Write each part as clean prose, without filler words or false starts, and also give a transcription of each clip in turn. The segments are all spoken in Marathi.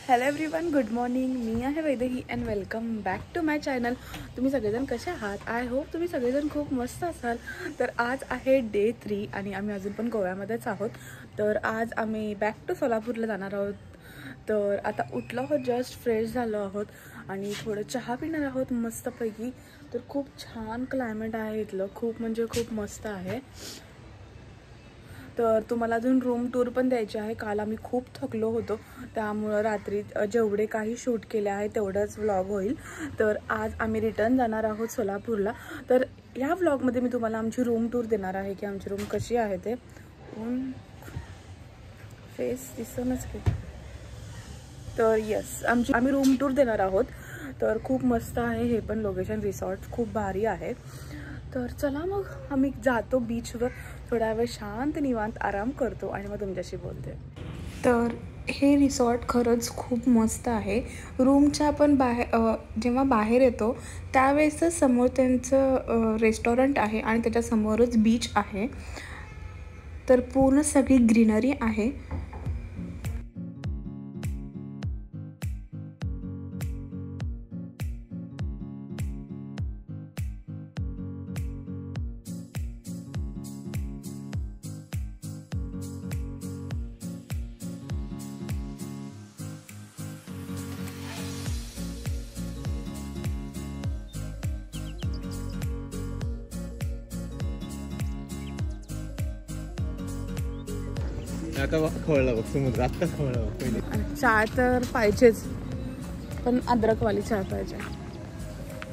Hello everyone, good morning. मी आहे Vaidehi and welcome back to my channel. तुम्ही सगळेजण कसे आहात? आय होप तुम्ही सगळेजण खूप मस्त असाल. तर आज आहे डे 3 आणि आम्ही अजून पण गोव्यामध्येच आहोत. तर आज आम्ही बॅक टू सोलापूरला जाणार आहोत. तर आता उठलो आहोत, जस्ट फ्रेश झालो आहोत आणि थोडं चहा पिणार आहोत मस्तपैकी. तर खूप छान क्लायमेट आहे इथलं, खूप म्हणजे खूप मस्त आहे. तर तुम्हाला अजून रूम टूर पण द्यायची आहे. काल आम्ही खूप थकलो होतो, त्यामुळं रात्री जेवढे काही शूट केले आहे तेवढंच व्लॉग होईल. तर आज आम्ही रिटर्न जाणार आहोत सोलापूरला. तर ह्या व्लॉगमध्ये मी तुम्हाला आमची रूम टूर देणार आहे की आमची रूम कशी आहे ते. फेस दिसणच की. तर येस, आम्ही रूम टूर देणार आहोत. तर खूप मस्त आहे हे पण लोकेशन, रिसॉर्ट खूप भारी आहे. तर चला मग आम्ही जातो बीचवर, थोडा वेळ शांत निवांत आराम करतो आणि मग तुमच्याशी बोलते. तर हे रिसॉर्ट खरंच खूप मस्त आहे. रूमच्या पण जेव्हा बाहेर येतो त्यावेळेसच समोर त्यांचं रेस्टॉरंट आहे आणि त्याच्यासमोरच बीच आहे. तर पूर्ण सगळी ग्रीनरी आहे. आता खवळला बघ समुद्र, आता खवळला बघ. पहिले चहा तर पाहिजेच, पण अद्रकवाली चहा पाहिजे.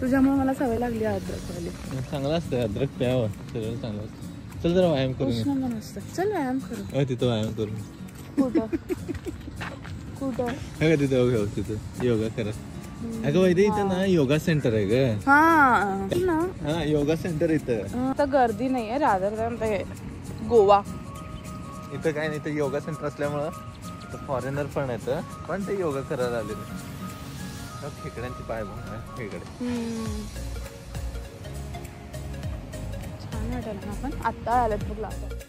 तुझ्यामुळे मला सवय लागली आहे अद्रकवाली. चांगलं असतं अद्रक प्यावं, सगळं चांगलं असतं. चल जरा व्यायाम करून उष्ण पण असतं. चल व्यायाम करू. तिथं व्यायाम करून. कुठं कुठं का तिथं बघ, तिथं योगा करा. अगं वैदे इथं ना योगा सेंटर आहे ग. हा योगा सेंटर इथं. तर गर्दी नाही आहे, रादर दॅन ते गोवा. इथं काय नाही, इथं योगा सेंटर असल्यामुळं इथं फॉरेनर पण येतं, पण ते योगा करायला आले नाही. खेकड्यांची पाय बघ, खेकडे छान वाटेल ना. पण आत्ता आलेत बघ लावतात.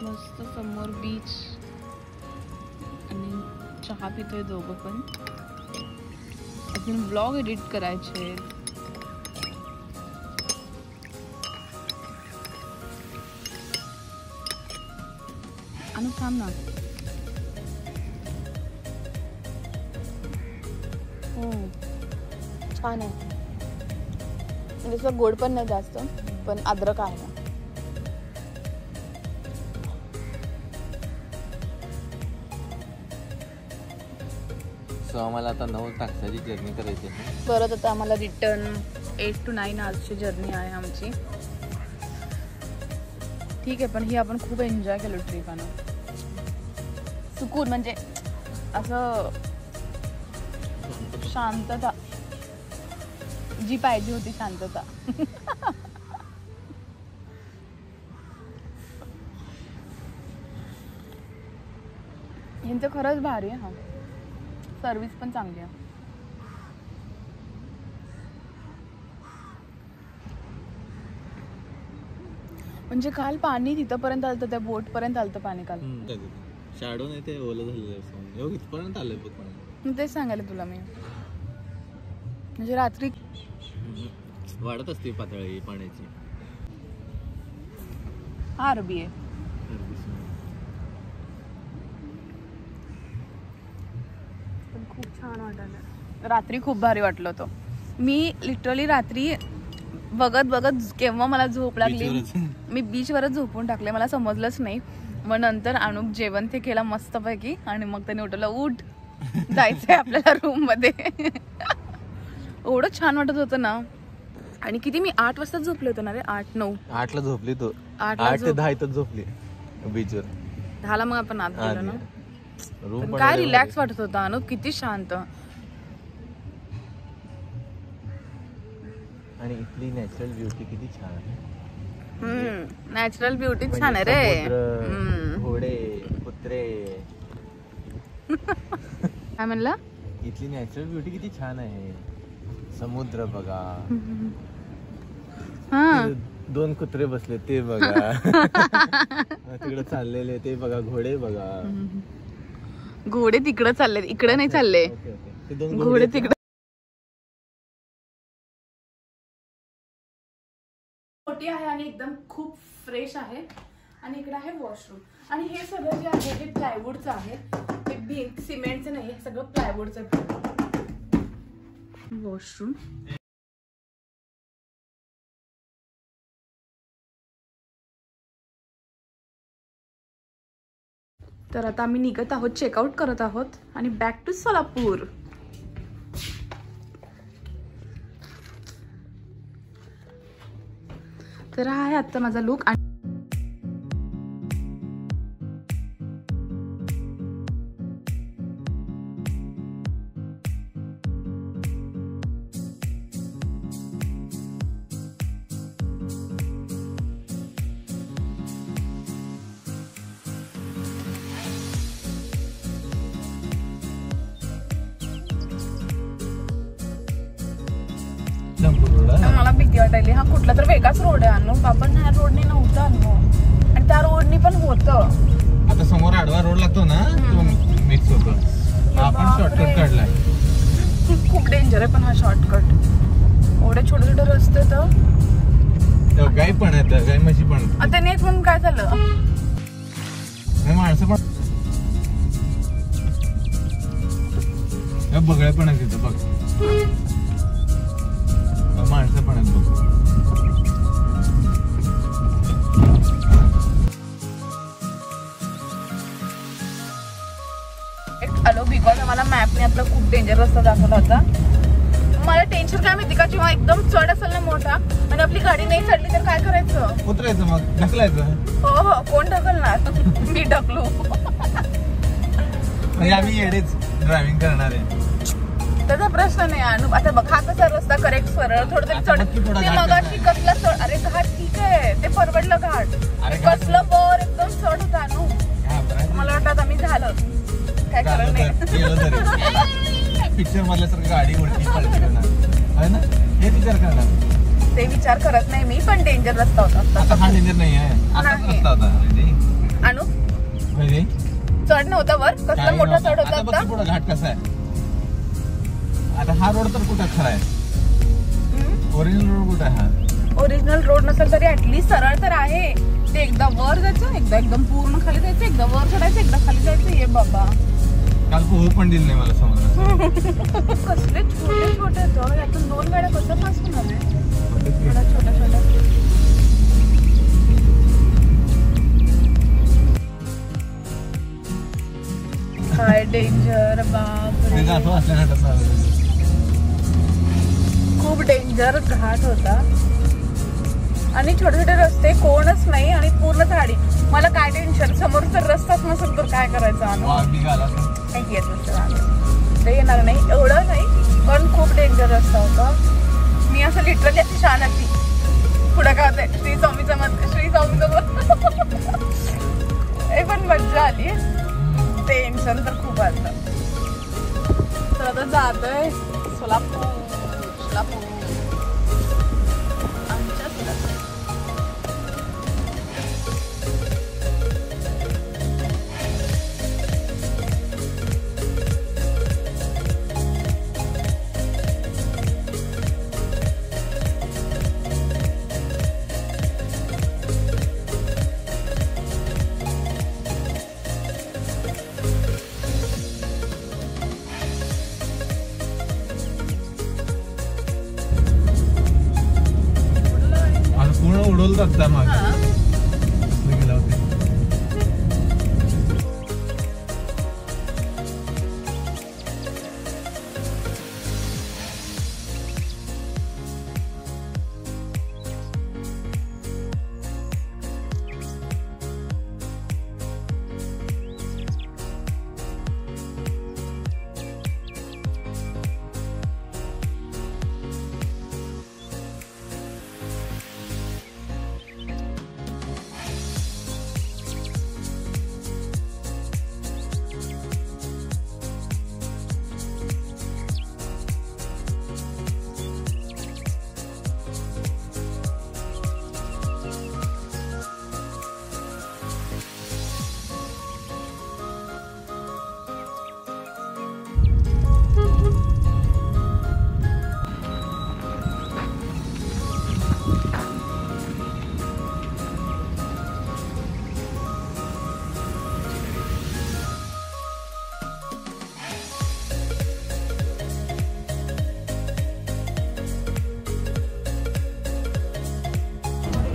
मस्त समोर बीच आणि चहा पितोय दोघं पण. अजून ब्लॉग एडिट करायचे. आणि थांब ना. छान आहे, म्हणजे गोड पण नाही जास्त, पण अद्रक आहे ना. सो आम्हाला आता 9 तासाची जर्नी करायची आहे. परत आता आम्हाला रिटर्न 8 to 9 आवर्सची जर्नी आहे आमची. ठीक आहे, पण ही आपण खूप एन्जॉय केलं ट्रिपानं. सुकून म्हणजे असं शांतता जी पाहिजे होती, शांतता. यांचं खरंच भारी आहे. हा सर्विस पण चांगली आहे. म्हणजे काल पाणी तिथपर्यंत आलं, त्या बोट पर्यंत आलं पाणी काल. शॅडो नाही ते ओलं झालेलं इथपर्यंत आलंय बघ पाणी. तेच सांगायला तुला मी. म्हणजे रात्री वाढत असते पातळी पाण्याची. अरबी आहे. पण खूप छान वाटलं. रात्री खूप भारी वाटलं होतं. मी लिटरली रात्री बघत बघत केव्हा मला झोप लागली, मी बीचवरच झोपून टाकले. मला समजलंच नाही. मग नंतर अनुप जेवण ते केला मस्तपैकी आणि मग त्याने उठवलं, उठ जायचंय आपल्याला रूम मध्ये. एवढं छान वाटत होतं ना. आणि किती मी 8 वाजता झोपले होते ना रे. 8-9 ला झोपली तू. 8 ते 10 इथं झोपली बीचवर. 10 मग आपण आत गेलो ना. रूम काय रिलॅक्स वाटत होता अनुप, किती शांत. आणि इथली नॅचरल ब्युटी किती छान आहे. नॅचरल ब्युटी छान आहे रे. घोडे, कुत्रे. काय म्हणला? इथली नॅचरल ब्युटी किती छान आहे. समुद्र बघा, 2 कुत्रे बसले ते बघा, तिकडे चाललेले ते बघा, घोडे बघा. घोडे तिकडे चालले, इकडे नाही चालले. घोडे तिकडे. मोठी आहे आणि एकदम खूप फ्रेश आहे. आणि इकडे आहे वॉशरूम. आणि हे सगळं जे आहे ते प्लायवूडचं आहे. ते भिंत सिमेंटचं नाही, सगळं प्लायवूडचं वॉशरूम. तर आता आम्ही निघत आहोत, चेकआउट करत आहोत आणि बॅक टू सोलापूर. तर हा आहे आता माझा लुक. मला भीती वाटायली. हा कुठला तर वेगळाच रोड आहे अनु. आपण ह्या रोडने नव्हतं अनु. आणि त्या रोडने पण होतं. आता समोर आडवा रोड लागतो ना, तो मिक्स होतो. आपण शॉर्टकट काढलाय. खूप डेंजर आहे पण हा शॉर्टकट. एवढे छोटे छोटे रस्ते तर गाय पण आहेत, गाय म्हशी पण. आता नेट म्हणून काय झालं. माणसं पण बघाय पण आहेत तिथं. बघ माणसं पण आहेत बघ. आलो बिकॉज आम्हाला मॅपने आपला खूप डेंजर रस्ता दाखवला होता. मला टेन्शन काय माहिती का, जेव्हा एकदम चढ असेल ना मोठा आणि आपली गाडी नाही चढली तर काय करायचं. उतरायचं मग ढकलायचं. हो कोण ढकलणार. मी ढकलू. आम्ही येडेच ड्रायव्हिंग करणार आहे. त्याचा प्रश्न नाही अनु. आता बघ हा कसा रस्ता करेक्ट सरळ थोडं तरी चढ. ते मगाशी कसला चढ. अरे घाट ठीक आहे, ते परवडलं घाट. कसलं वर एकदम चढ होता अनु. मला वाटतं आता मी झालं काय करत नाही. पिक्चर मधल्यासारखं गाडी उलटी आहे ना, हे विचार करणार. ते विचार करत नाही मी. पण डेंजर रस्ता होता. आता हा डेंजर नाही आहे, असाच रस्ता होता अनु. चढ नव्हता वर, कसला मोठा चढ होता. आता पुढे घाट कसा आहे. आता हा रोड तर कुठं खरा आहे. ओरिजिनल रोड कुठं आहे हा. ओरिजिनल रोड नसेल तरी ऍटलीस्ट सरळ तर आहे. ते एकदा वर जायचं, एकदा एकदम पूर्ण खाली जायचं, एकदा वर चढायचं, एकदा खाली जायचं. ये बाबा काल पोहू पण दिलं नाही मला समोर. कसले छोटे छोटे तर यातून 2 गाड्या कसं पास होणार आहे. छोट्या छोट्या काय डेंजर. बापरे खूप डेंजर घाट होता. आणि छोटे छोटे रस्ते, कोणच नाही आणि पूर्ण झाडी. मला काय टेन्शन, समोर तर रस्ताच नसेल तर काय करायचं. ते येणार नाही एवढं नाही, पण खूप डेंजर रस्ता होता. मी असं लिटरली अशी शान अशी पुढे काय होते श्री स्वामीचं हे पण मज्जा आली. टेन्शन तर खूप आलं. तर आता जातोय सोलापूर आमच्या सोलापूर. उडवलं जाता मागे गेला होते.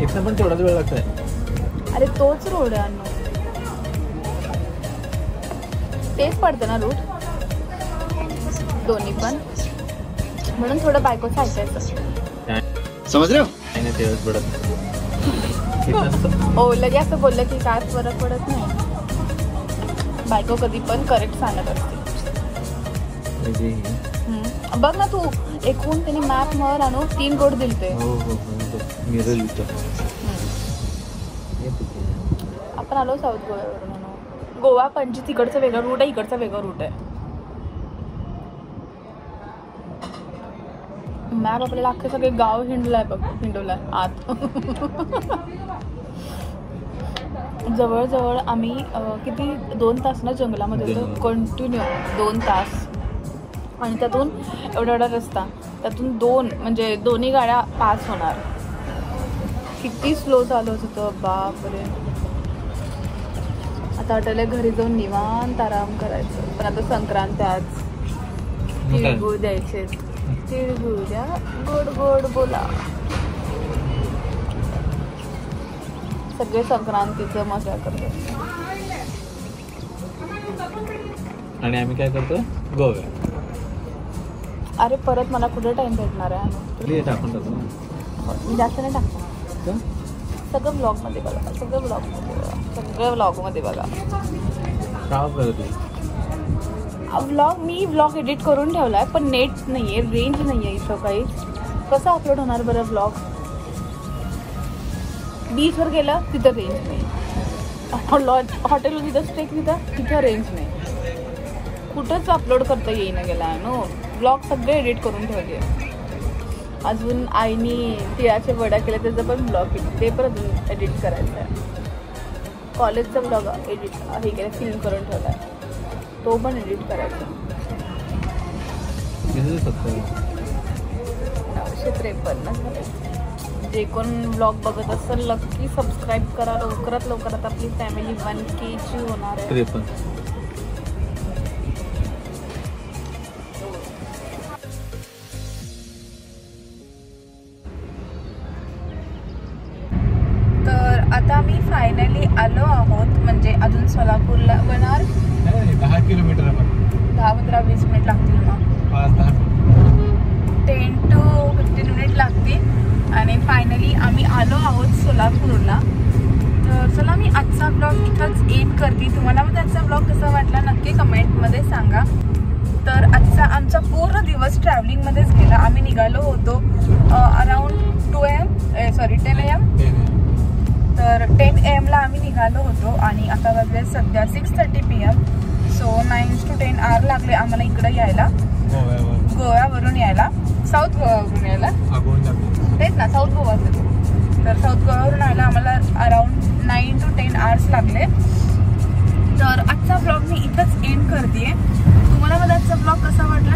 इथं पण तेवढाच वेळ लागतोय. अरे तोच रोड आहे अन्न, तेच पडतं ना रूट दोन्ही पण, म्हणून थोडं बायकोचं ऐकायचं. समज रे नाही तेच पडत. हो लगे असं बोललं की काय फरक पडत नाही. बायको कधी पण करेक्ट सांगत असते. बघ ना तू एकूण त्यांनी मॅप वर आणू 3 रोड दिलते. आपण आलो साऊथ गोव्यावरून. गोवा पणजी तिकडचं वेगळं रूट आहे, इकडचा वेगळं रूट आहे. मॅप आपल्याला अख्खे सगळे गाव हिंडलाय बघ, हिंडवलाय आत. जवळजवळ आम्ही किती 2 तास ना जंगलामध्ये होतो कंटिन्यू 2 तास. आणि त्यातून एवढा रस्ता, त्यातून 2 म्हणजे दोन्ही गाड्या पास होणार. किती स्लो चालवत होतं बापरे. आता वाटलं घरी जाऊन निवांत आराम करायचं, पण आता संक्रांत आज. तिळगुळ द्यायचे, तिळगुळ द्या, गोड गोड बोला. सगळे संक्रांतीचं मजा करतो. आणि आम्ही काय करतो गोव्या. अरे परत मला कुठे टाइम भेटणार आहे. मी जास्त नाही टाकतो. सगळं ब्लॉगमध्ये बघा, सगळं ब्लॉगमध्ये बघा. व्लॉग मी व्लॉग एडिट करून ठेवला आहे, पण नेट नाही आहे, रेंज नाही आहे इथं काहीच. कसं अपलोड होणार बरं व्लॉग. बीचवर गेलं तिथं रेंज नाही, हॉटेलवर तिथं स्टे तिथं रेंज नाही. कुठंच अपलोड करता येईना गेला आहे नो. व्लॉग सगळे एडिट करून ठेवले. अजून आईनी तिळाचे वडा केले त्याचं पण ब्लॉग केलं, ते पण अजून एडिट करायचं आहे. कॉलेजचा ब्लॉग एडिट हे केलं, फिल्म करून ठेवला आहे, तो पण एडिट करायचा. 953. जे कोण ब्लॉग बघत असेल नक्की सबस्क्राईब करा. लवकरात आपली फॅमिली 1K ची होणार आहे. आता मी फायनली आलो आहोत, म्हणजे अजून सोलापूरला होणार 10 किलोमीटर. 10-15-20 मिनिट लागतील मग. 10 to 15 मिनिट लागतील. आणि फायनली आम्ही आलो आहोत सोलापूरला. तर चला मी आजचा ब्लॉग इथंच एंड करते. तुम्हाला मग आजचा ब्लॉग कसा वाटला नक्की कमेंटमध्ये सांगा. तर आजचा आमचा पूर्ण दिवस ट्रॅव्हलिंगमध्येच गेला. आम्ही निघालो होतो अराउंड 10 AM. तर 10 AM ला आम्ही निघालो होतो आणि आता वाजले सध्या 6:30 PM. सो 9 to 10 आवर लागले आम्हाला इकडे यायला, गोव्यावरून यायला, साऊथ गोव्यावरून यायला. तेच ना, साऊथ गोवा. तर साऊथ गोव्यावरून यायला आम्हाला अराउंड 9 to 10 आवर्स लागले. तर आजचा ब्लॉग मी इथंच एंड करते. तुम्हाला माझा आजचा ब्लॉग कसा वाटला